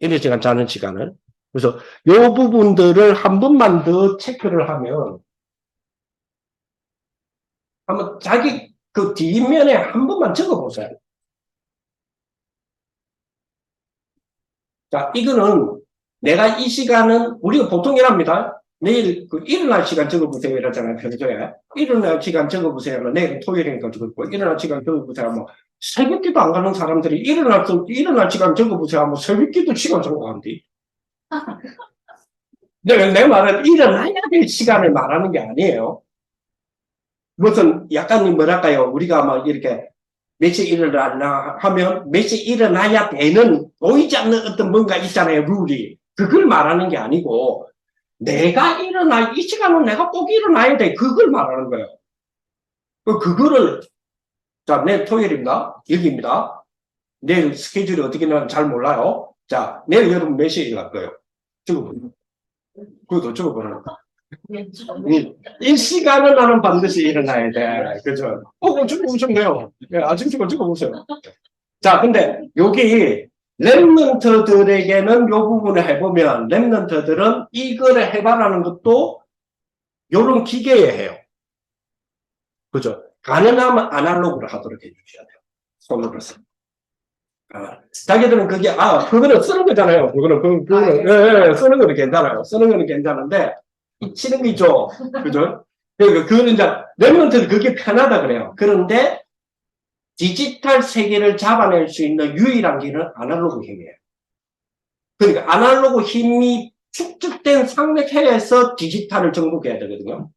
이른 시간 자는 시간을. 그래서 요 부분들을 한 번만 더 체크를 하면 한번 자기 그 뒷면에 한 번만 적어보세요. 자, 이거는 내가 이 시간은 우리가 보통 이랍니다. 내일 그 일어날 시간 적어보세요 이러잖아요. 평소에 일어날 시간 적어보세요. 내일 토요일이니까 적었고 일어날 시간 적어보세요. 뭐 새벽기도 안 가는 사람들이 일어날 시간 적어보세요. 뭐 새벽기도 시간 적어간디. 내 말은 일어나야 될 시간을 말하는 게 아니에요. 무슨 약간 뭐랄까요? 우리가 막 이렇게 몇 시에 일어나나 하면 몇 시에 일어나야 되는 보이지 않는 어떤 뭔가 있잖아요. 룰이. 그걸 말하는 게 아니고 내가 이 시간은 내가 꼭 일어나야 돼. 그걸 말하는 거예요. 그거를 자, 내일 토요일입니다. 여기입니다. 내일 스케줄이 어떻게 나는지 잘 몰라요. 자, 내일 여러분 몇 시에 일어날 거예요? 적어보세요. 그것도 적어보라고. 이 시간은 나는 반드시 일어나야 돼. 그죠? 적어보시면 돼요. 아침 주고 적어보세요. 자, 근데 여기 랩런트들에게는 이 부분을 해보면 랩런트들은 이거를 해봐라는 것도 요런 기계에 해요. 그죠? 가능하면 아날로그로 하도록 해주셔야 돼요. 손으로 써. 자기들은 그거는 쓰는 거잖아요. 그거는 쓰는 거는 괜찮아요. 쓰는 거는 괜찮은데, 치는 게 있죠. 그죠? 그거는 이제, 랩런트는 그게 편하다 그래요. 그런데, 디지털 세계를 잡아낼 수 있는 유일한 길은 아날로그 힘이에요. 그러니까, 아날로그 힘이 축적된 상태에서 디지털을 정복해야 되거든요.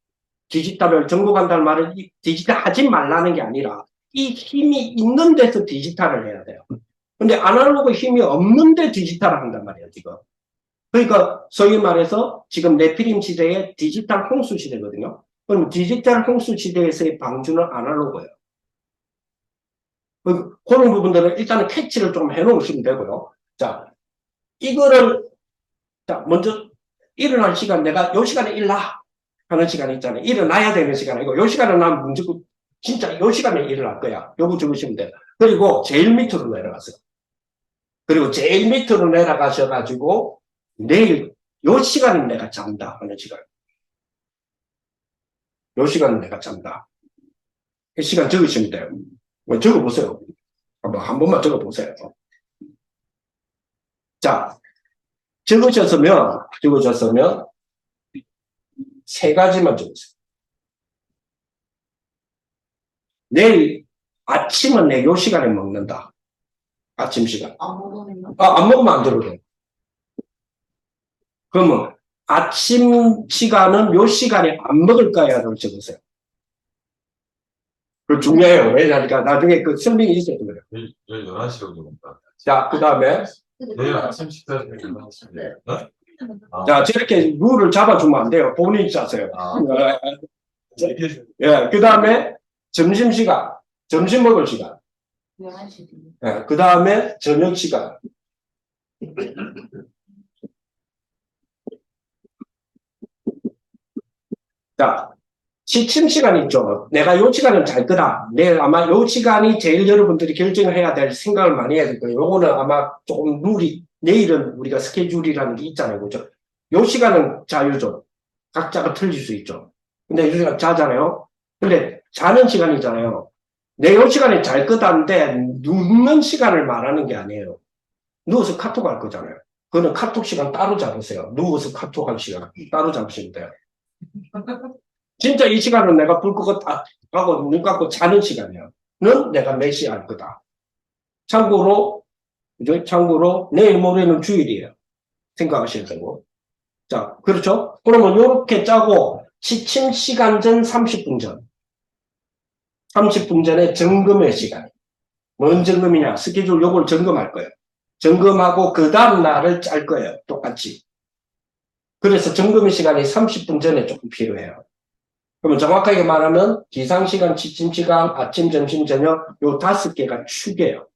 디지털을 정복한다는 말은 디지털 하지 말라는 게 아니라, 이 힘이 있는 데서 디지털을 해야 돼요. 근데 아날로그 힘이 없는데 디지털을 한단 말이에요, 지금. 그러니까 소위 말해서 지금 네피림 시대의 디지털 홍수 시대거든요. 그럼 디지털 홍수 시대에서의 방주는 아날로그예요. 그런 부분들은 일단은 캐치를 좀 해놓으시면 되고요. 자, 이거를 자 먼저 일어날 시간 내가 요 시간에 일어나 하는 시간이 있잖아요. 일어나야 되는 시간이고 요 시간은 난 무조건 진짜 요 시간에 일어날 거야. 요거 적으시면 돼요. 그리고 제일 밑으로 내려가세요. 그리고 제일 밑으로 내려가셔가지고 내일 요 시간은 내가 잔다 하는 시간. 요 시간은 내가 잔다. 이 시간 적으시면 돼요. 뭐 적어보세요. 한 번만 적어보세요. 자, 적으셨으면 세 가지만 적으세요. 내일 아침은 내 요 시간에 먹는다. 아침 시간. 안 먹으면 안 되거든. 그러면 아침 시간은 요 시간에 안 먹을까야를 적으세요. 그 중요해요. 왜냐니까 나중에 그 설명이 있어야 돼요. 11시로 먹는다. 자, 그 다음에 내일 아침 식사 중에 11시인데. 자, 저렇게 룰을 잡아주면 안 돼요. 본인이 짜세요. 예, 그 다음에 점심시간, 점심 먹을 시간. 예, 그 다음에 저녁 시간. 자, 취침 시간 있죠. 내가 요 시간은 잘 거다. 내일 아마 요 시간이 제일 여러분들이 결정을 해야 될 생각을 많이 해야 될 거예요. 요거는 아마 조금 룰이, 내일은 우리가 스케줄이라는 게 있잖아요. 그죠? 요 시간은 자유죠. 각자가 틀릴 수 있죠. 근데 요 시간 자잖아요. 근데 자는 시간이잖아요. 내 요 시간에 잘 거다인데 눕는 시간을 말하는 게 아니에요. 누워서 카톡 할 거잖아요. 그거는 카톡 시간 따로 잡으세요. 누워서 카톡 할 시간 따로 잡으시면 돼요. 진짜 이 시간은 내가 불 끄고 딱 하고 눈 감고 자는 시간이야. 는 내가 몇 시에 할 거다. 참고로 내일 모레는 주일이에요. 생각하셔야 되고. 자, 그렇죠? 그러면 이렇게 짜고 취침 시간 전 30분 전. 30분 전에 점검의 시간. 뭔 점검이냐? 스케줄 요걸 점검할 거예요. 점검하고 그 다음 날을 짤 거예요. 똑같이. 그래서 점검의 시간이 30분 전에 조금 필요해요. 그러면 정확하게 말하면 기상시간, 취침시간, 아침, 점심, 저녁 요 5개가 축이에요.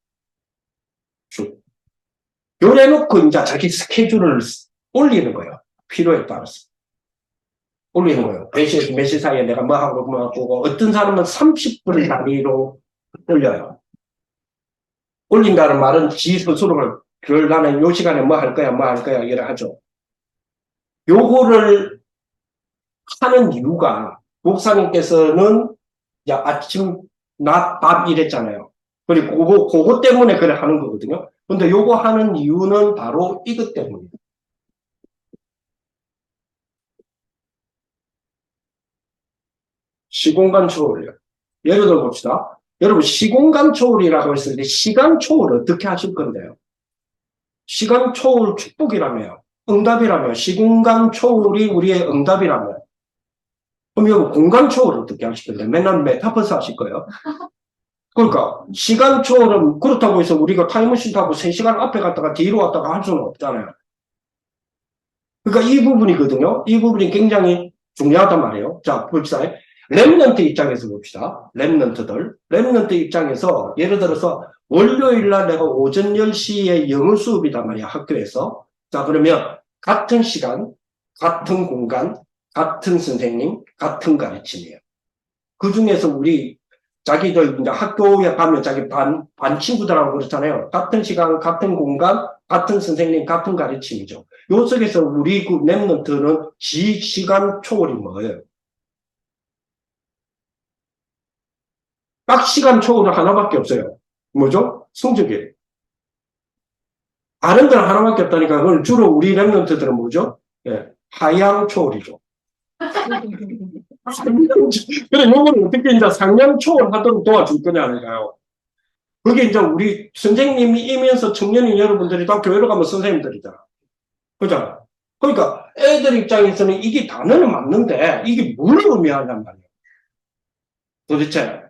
축. 요래놓고 이제 자기 스케줄을 올리는 거예요. 필요에 따라서. 올리는 거예요. 몇 시에서 몇 시 사이에 내가 뭐 하고 어떤 사람은 30분 단위로 올려요. 올린다는 말은 지 스스로를 나는 요 시간에 뭐 할 거야, 뭐 할 거야, 이래 하죠. 요거를 하는 이유가, 목사님께서는, 야, 아침, 낮, 밤 이랬잖아요. 그리고 그거 때문에 그래 하는 거거든요. 근데 요거 하는 이유는 바로 이것 때문이에요. 시공간 초월이요. 예를 들어 봅시다. 여러분, 시공간 초월이라고 했을 때 시간 초월 어떻게 하실 건데요? 시간 초월 축복이라며요. 응답이라며. 시공간 초월이 우리의 응답이라며. 그럼 여러분, 공간 초월 어떻게 하실 건데? 맨날 메타버스 하실 거예요? 그러니까, 시간 초월은 그렇다고 해서 우리가 타임머신 타고 3시간 앞에 갔다가 뒤로 왔다가 할 수는 없잖아요. 그러니까 이 부분이거든요. 이 부분이 굉장히 중요하단 말이에요. 자, 봅시다. 랩런트 입장에서 봅시다. 랩런트 입장에서 예를 들어서 월요일 날 내가 오전 10시에 영어 수업이단 말이야, 학교에서. 자, 그러면 같은 시간, 같은 공간, 같은 선생님, 같은 가르침이에요. 그 중에서 우리 자기들 이제 학교에 가면 자기 반 친구들하고 그렇잖아요. 같은 시간, 같은 공간, 같은 선생님, 같은 가르침이죠. 요 속에서 우리 그 랩런트는 시간 초월이 뭐예요? 딱 시간 초월은 하나밖에 없어요. 뭐죠? 성적이에요. 다른 데는 하나밖에 없다니까. 그걸 주로 우리 랩런트들은 뭐죠? 예, 하향 초월이죠. 그래, 요거를 어떻게 이제 상향 초월하도록 도와줄 거냐니까요. 그게 이제 우리 선생님이면서 청년인 여러분들이 다 교회로 가면 선생님들이잖아. 그죠? 그러니까 애들 입장에서는 이게 단어는 맞는데 이게 뭘 의미하냔 말이에요. 도대체.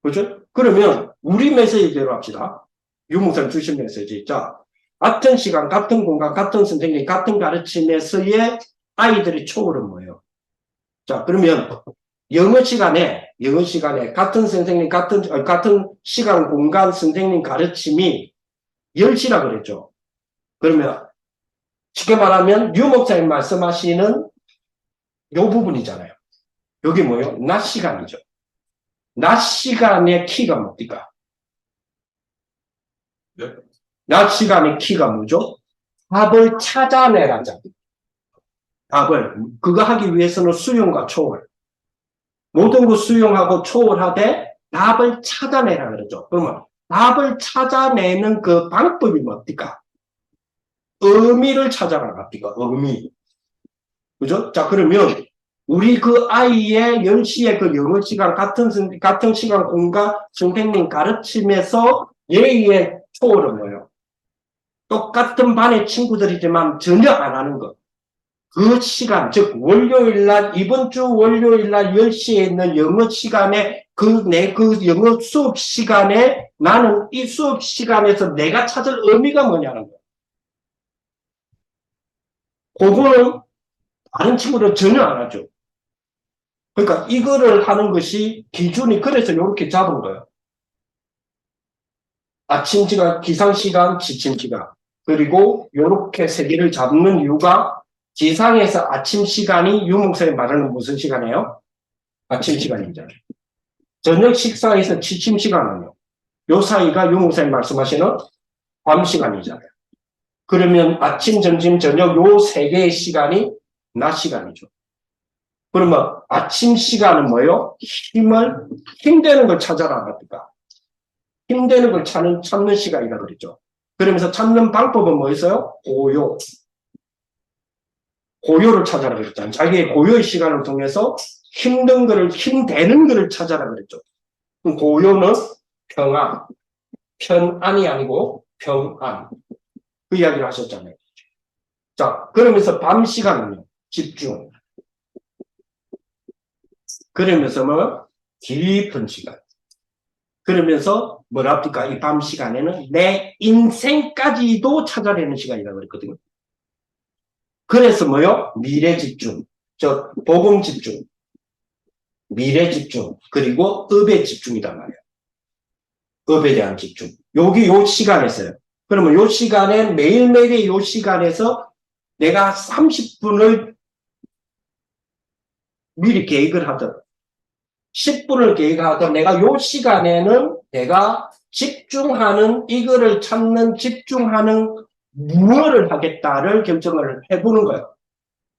그죠? 그러면 우리 메시지대로 합시다. 유목사님 주신 메시지. 자, 같은 시간, 같은 공간, 같은 선생님, 같은 가르침에서의 아이들의 초월은 뭐예요? 자, 그러면 영어 시간에 같은 선생님, 같은 시간, 공간, 선생님 가르침이 10시라 그랬죠. 그러면 쉽게 말하면 유 목사님 말씀하시는 요 부분이잖아요. 여기 뭐예요? 낮 시간이죠. 낮 시간의 키가 뭡니까? 네? 낮 시간의 키가 뭐죠? 답을 찾아내라자. 답을. 그거 하기 위해서는 수용과 초월. 모든 거 수용하고 초월하되 답을 찾아내라 그러죠. 그러면 답을 찾아내는 그 방법이 뭡니까? 의미를 찾아라 갑니까? 의미. 그죠? 자, 그러면 우리 그 아이의 10시에 그 영어 시간 같은 시간 공간 선생님 가르침에서 예의의 초월은 뭐예요? 똑같은 반의 친구들이지만 전혀 안 하는 것. 그 시간, 즉 월요일 날 이번 주 월요일 날 10시에 있는 영어 시간에 그 영어 수업 시간에 나는 이 수업 시간에서 내가 찾을 의미가 뭐냐는 거예요. 그거는 다른 친구들은 전혀 안 하죠. 그러니까 이거를 하는 것이 기준이 그래서 이렇게 잡은 거예요. 아침 시간, 기상 시간, 지침 시간. 그리고 이렇게 세 개를 잡는 이유가 지상에서 아침 시간이 유목사님 말하는 무슨 시간이에요? 아침 시간이잖아요. 저녁 식사에서 지침 시간은요. 요 사이가 유목사님 말씀하시는 밤 시간이잖아요. 그러면 아침, 점심, 저녁 요 세 개의 시간이 낮 시간이죠. 그러면 아침 시간은 뭐예요? 힘되는 걸 찾아라. 합니까? 힘되는 걸 찾는 시간이라 그랬죠. 그러면서 찾는 방법은 뭐였어요? 고요를 찾아라 그랬잖아요. 자기의 고요의 시간을 통해서 힘되는 거를 찾아라 그랬죠. 고요는 편안이 아니고 평안. 그 이야기를 하셨잖아요. 자, 그러면서 밤 시간은요, 집중. 그러면서 뭐, 깊은 시간. 그러면서 뭐랍니까? 이 밤 시간에는 내 인생까지도 찾아내는 시간이라고 그랬거든요. 그래서 뭐요? 미래 집중, 복음 집중, 미래 집중, 그리고 업에 집중이단 말이에요. 업에 대한 집중. 요 시간에서요. 그러면 요 시간에 매일매일의 요 시간에서 내가 30분을 미리 계획을 하든 10분을 계획하든 내가 요 시간에는 내가 집중하는, 이거를 찾는, 집중하는 무엇을 하겠다를 결정을 해보는 거예요.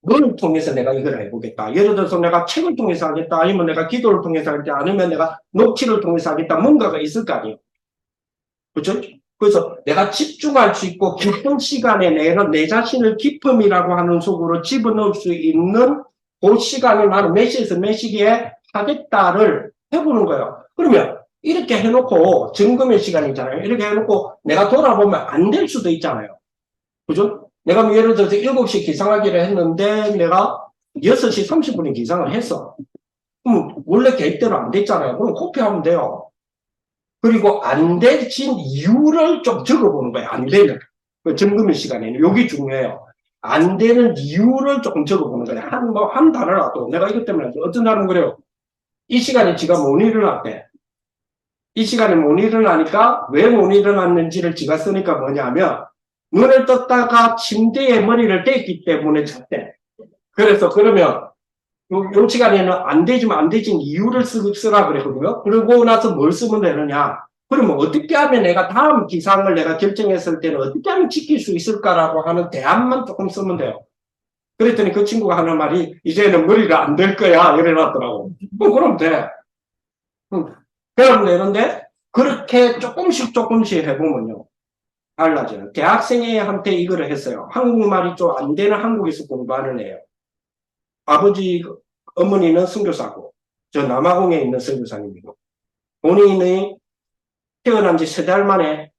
뭘 통해서 내가 이걸 해보겠다. 예를 들어서 내가 책을 통해서 하겠다. 아니면 내가 기도를 통해서 하겠다. 아니면 내가 녹취를 통해서 하겠다. 뭔가가 있을 거 아니에요. 그렇죠? 그래서 내가 집중할 수 있고 깊은 시간에 내가 내 자신을 기쁨이라고 하는 속으로 집어넣을 수 있는 그 시간을 나는 몇 시에서 몇 시기에 하겠다를 해보는 거예요. 그러면 이렇게 해놓고 점검의 시간이잖아요. 이렇게 해놓고 내가 돌아보면 안 될 수도 있잖아요. 그죠? 내가 뭐 예를 들어서 7시 기상하기를 했는데 내가 6시 30분에 기상을 했어. 그럼 원래 계획대로 안 됐잖아요. 그럼 코피하면 돼요. 그리고 안 되신 이유를 좀 적어보는 거예요. 안 되는. 그 점검의 시간에는. 여기 중요해요. 안 되는 이유를 조금 적어보는 거예요. 한 단어라도. 내가 이것 때문에 어떤 단어는 그래요. 이 시간에 지가 못 일어났대. 이 시간에 못 일어나니까 왜 못 일어났는지를 지가 쓰니까 뭐냐면 눈을 떴다가 침대에 머리를 댔기 때문에 잤대. 그래서 그러면 요 시간에는 안 되지만 안 되진 이유를 쓰라 그랬거든요. 그러고 나서 뭘 쓰면 되느냐. 그러면 어떻게 하면 내가 다음 기상을 내가 결정했을 때는 어떻게 하면 지킬 수 있을까라고 하는 대안만 조금 쓰면 돼요. 그랬더니 그 친구가 하는 말이 이제는 머리가 안 될 거야 이래놨더라고. 그럼 돼. 그럼 되는데 그렇게 조금씩 해보면요. 달라져요. 대학생한테 이거를 했어요. 한국말이 좀 안 되는 한국에서 공부하는 애예요. 아버지, 어머니는 선교사고, 저 남아공에 있는 선교사님이고, 본인이 태어난 지 3달 만에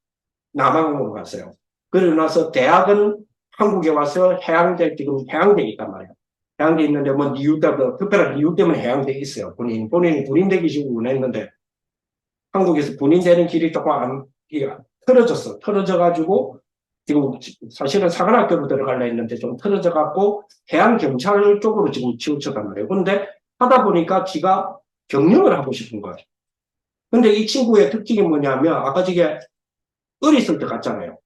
남아공으로 갔어요. 그러고 나서 대학은 한국에 와서 해양대, 지금 해양대에 있단 말이에요. 해양대에 있는데 뭐 이유 때문에, 특별한 이유 때문에 해양대에 있어요. 본인이 군인되기 시작을 했는데, 한국에서 군인되는 길이 조금 틀어졌어. 틀어져가지고, 지금 사실은 사관학교로 들어가려 했는데 좀 틀어져갖고 해양경찰 쪽으로 지금 치우쳐간 말이에요. 그런데 하다 보니까 지가 경영을 하고 싶은 거예요. 근데 이 친구의 특징이 뭐냐면 아까 저게 어렸을 때 같잖아요.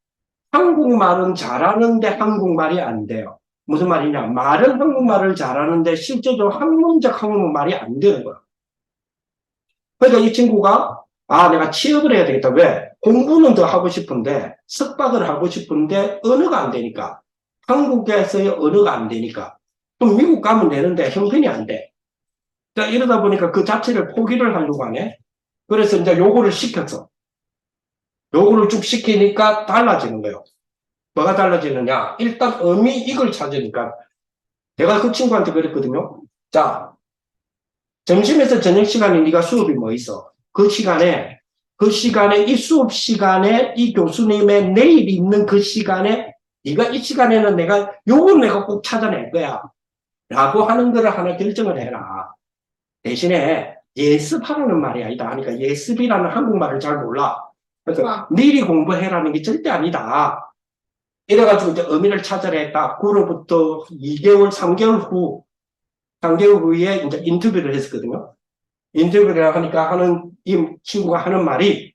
한국말은 잘하는데 한국말이 안 돼요. 무슨 말이냐. 말은 한국말을 잘하는데 실제로 학문적 한국말이 안 되는 거예요. 그러니까 이 친구가 내가 취업을 해야 되겠다. 왜? 공부는 더 하고 싶은데, 석박을 하고 싶은데, 언어가 안 되니까. 한국에서의 언어가 안 되니까. 그럼 미국 가면 되는데, 형편이 안 돼. 그러니까 이러다 보니까 그 자체를 포기를 하려고 하네. 그래서 이제 요거를 시켰어. 요거를 쭉 시키니까 달라지는 거예요. 뭐가 달라지느냐? 일단 이걸 찾으니까. 내가 그 친구한테 그랬거든요. 자, 점심에서 저녁 시간에 네가 수업이 뭐 있어? 그 시간에 이 수업 시간에 이 교수님의 내일 있는 그 시간에 네가 이 시간에는 내가 요걸 내가 꼭 찾아낼 거야 라고 하는 거를 하나 결정을 해라. 대신에 예습하라는 말이 아니다. 그러니까 예습이라는 한국말을 잘 몰라. 그래서 미리 공부해라는 게 절대 아니다. 이래가지고 이제 의미를 찾아라 했다. 그로부터 2개월, 3개월 후에 이제 인터뷰를 했었거든요. 인터뷰를 하니까 이 친구가 하는 말이,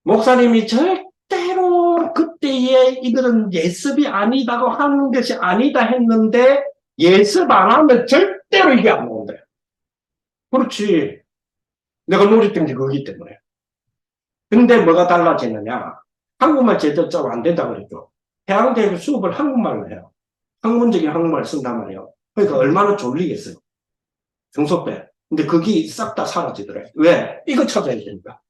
목사님이 절대로 그때의 이거는 예습이 아니다고 하는 것이 아니다 했는데, 예습 안 하면 절대로 이게 안 나온대. 그렇지. 내가 노렸던 게 그거기 때문에. 근데 뭐가 달라지느냐. 한국말 제대로 안 된다고 그랬죠. 해양대학 수업을 한국말로 해요. 학문적인 한국말을 쓴단 말이에요. 그러니까 얼마나 졸리겠어요. 중소배. 근데 그게 싹 다 사라지더래. 왜? 이거 찾아야 되니까.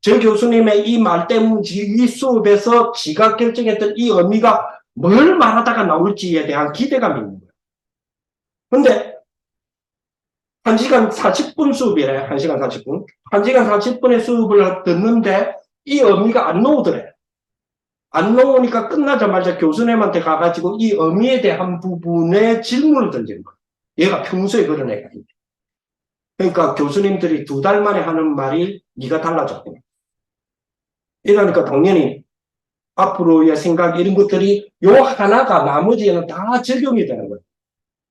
저 교수님의 이 말 때문에 이 수업에서 지가 결정했던 이 의미가 뭘 말하다가 나올지에 대한 기대감이 있는 거예요. 근데 1시간 40분 수업이래. 1시간 40분. 1시간 40분의 수업을 듣는데 이 의미가 안 나오더래. 안 나오니까 끝나자마자 교수님한테 가가지고 이 의미에 대한 부분에 질문을 던지는 거예요. 얘가 평소에 그런 애가 있네. 그러니까 교수님들이 2달 만에 하는 말이 네가 달라졌구나. 이러니까 당연히 앞으로의 생각 이런 것들이 요 하나가 나머지에는 다 적용이 되는 거예요.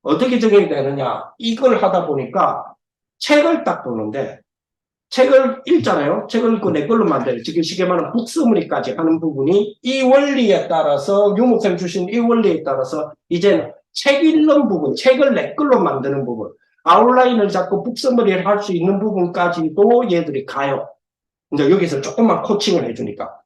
어떻게 적용이 되느냐. 이걸 하다 보니까 책을 딱 보는데 책을 읽잖아요. 책을 읽고 내 걸로 만들어요. 지금 쉽게 말하면 북스무리까지 하는 부분이 이 원리에 따라서 유목생 주신 이 원리에 따라서 이제는 책 읽는 부분, 책을 내 걸로 만드는 부분 아웃라인을 잡고 북스머리를 할 수 있는 부분까지도 얘들이 가요. 이제 여기서 조금만 코칭을 해주니까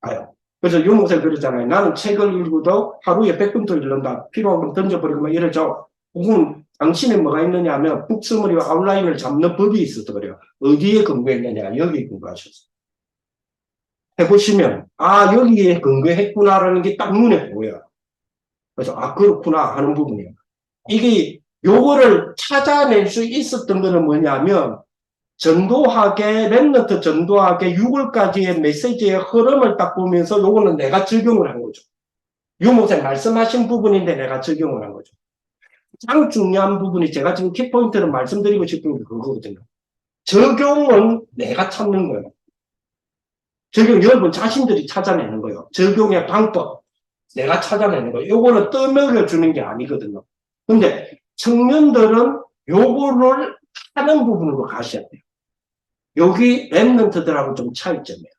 가요. 그래서 유목사님 그러잖아요. 나는 책을 읽어도 하루에 100분도 읽는다. 필요한 건 던져버리고 막 이러죠. 그건 당신에 뭐가 있느냐 하면 북스머리와 아웃라인을 잡는 법이 있어서 그래요. 어디에 근거했느냐? 여기에 근거하셨어요. 해보시면 아 여기에 근거했구나라는 게 딱 눈에 보여요. 그래서 아 그렇구나 하는 부분이에요. 이게 요거를 찾아낼 수 있었던 거는 뭐냐면 전도학의 랩런트 전도학의 6월까지의 메시지의 흐름을 딱 보면서 요거는 내가 적용을 한 거죠. 유목사님 말씀하신 부분인데 내가 적용을 한 거죠. 가장 중요한 부분이 제가 지금 키포인트를 말씀드리고 싶은 게 그거거든요. 적용은 내가 찾는 거예요. 적용 여러분 자신들이 찾아내는 거예요. 적용의 방법 내가 찾아내는 거예요. 요거는 떠먹여 주는 게 아니거든요. 근데 청년들은 요거를 하는 부분으로 가셔야 돼요. 여기 랩런트들하고 좀 차이점이에요.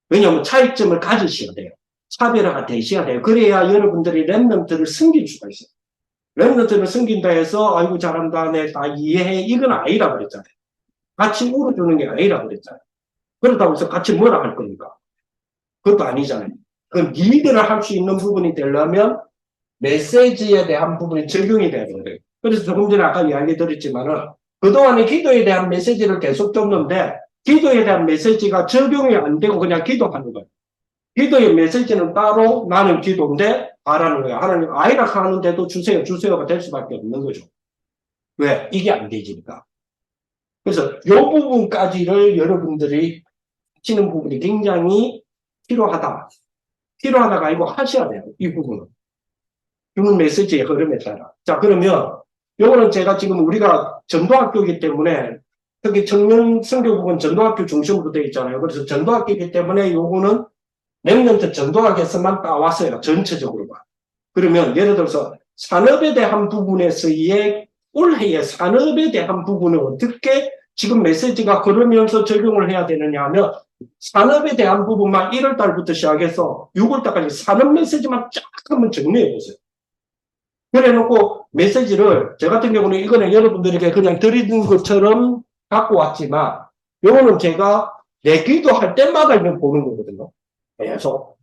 왜냐하면 차이점을 가지셔야 돼요. 차별화가 되셔야 돼요. 그래야 여러분들이 랩런트를 숨길 수가 있어요. 랩런트를 숨긴다 해서 아이고 잘한다 내 다 이해해 이건 아니라 그랬잖아요. 같이 울어주는 게 아니라 그랬잖아요. 그렇다고 해서 같이 뭐라 할 겁니까? 그것도 아니잖아요. 그럼 리드를 할 수 있는 부분이 되려면 메시지에 대한 부분이 적용이 돼야 돼요. 그래서 조금 전에 아까 이야기 드렸지만은 그동안에 기도에 대한 메시지를 계속 줬는데 기도에 대한 메시지가 적용이 안 되고 그냥 기도하는 거예요. 기도의 메시지는 따로 나는 기도인데 하라는 거예요. 하나님 아이라 하는데도 주세요 주세요가 될 수밖에 없는 거죠. 왜? 이게 안 되지니까. 그래서 이 부분까지를 여러분들이 하시는 부분이 굉장히 필요하다. 필요하다가 아니고 하셔야 돼요. 이 부분은. 주는 메시지의 흐름에 따라. 자, 그러면 요거는 제가 지금 우리가 전도학교이기 때문에 특히 청년 선교국은 전도학교 중심으로 되어 있잖아요. 그래서 전도학교이기 때문에 요거는 랩런트 전도학에서만 따왔어요. 전체적으로 봐. 그러면 예를 들어서 산업에 대한 부분에서의 올해의 산업에 대한 부분을 어떻게 지금 메시지가 흐르면서 적용을 해야 되느냐 하면 산업에 대한 부분만 1월 달부터 시작해서 6월 달까지 산업 메시지만 쫙 한번 정리해 보세요. 그래 놓고 메시지를 저 같은 경우는 이거는 여러분들에게 그냥 드리는 것처럼 갖고 왔지만 요거는 제가 내 기도할 때마다 이걸 보는 거거든요. 계속.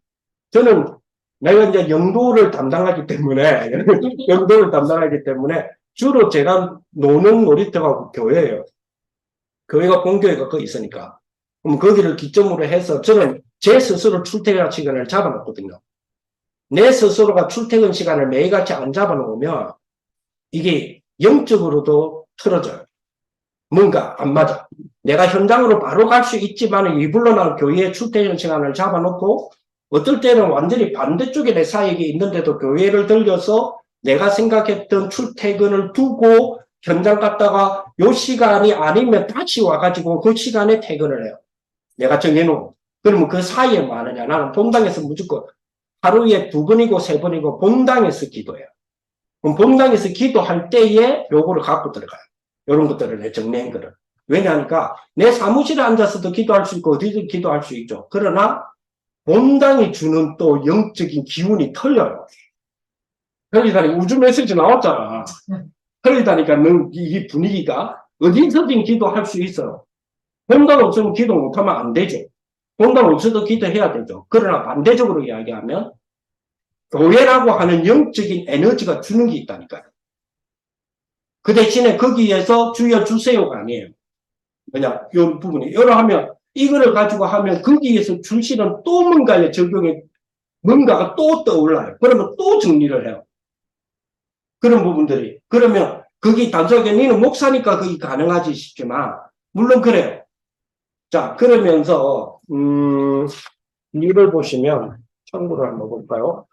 저는 내가 이제 영도를 담당하기 때문에 영도를 담당하기 때문에 주로 제가 노는 놀이터가 교회예요. 교회가 본교회가 거기 있으니까. 그럼 거기를 기점으로 해서 저는 제 스스로 출퇴근 시간을 잡아놓거든요. 내 스스로가 출퇴근 시간을 매일같이 안 잡아놓으면 이게 영적으로도 틀어져요. 뭔가 안 맞아. 내가 현장으로 바로 갈 수 있지만 이불로 난 교회의 출퇴근 시간을 잡아놓고 어떨 때는 완전히 반대쪽에 내 사역이 있는데도 교회를 들려서 내가 생각했던 출퇴근을 두고 현장 갔다가 요 시간이 아니면 다시 와가지고 그 시간에 퇴근을 해요. 내가 정해놓고. 그러면 그 사이에 뭐 하느냐. 나는 본당에서 무조건 하루에 2번이고 3번이고 본당에서 기도해요. 그럼 본당에서 기도할 때에 요거를 갖고 들어가요. 이런 것들을 내 정리한 거를. 왜냐하니까 내 사무실에 앉아서도 기도할 수 있고 어디든 기도할 수 있죠. 그러나 본당이 주는 또 영적인 기운이 틀려요. 그러니까 우주 메시지 나왔잖아. 틀리다니까 이 분위기가 어디서든 기도할 수 있어요. 본당 없으면 기도 못하면 안 되죠. 본당 없어도 기도해야 되죠. 그러나 반대적으로 이야기하면 교회라고 하는 영적인 에너지가 주는 게 있다니까요. 그 대신에 거기에서 주여 주세요가 아니에요. 그냥 이 부분이 이러하면 이거를 가지고 하면 거기에서 주시는 또 뭔가의 적용에 뭔가가 또 떠올라요. 그러면 또 정리를 해요. 그런 부분들이. 그러면 거기 단순하게 니는 목사니까 그게 가능하지 싶지만 물론 그래요. 자, 그러면서 이를 보시면 참고로 한번 볼까요?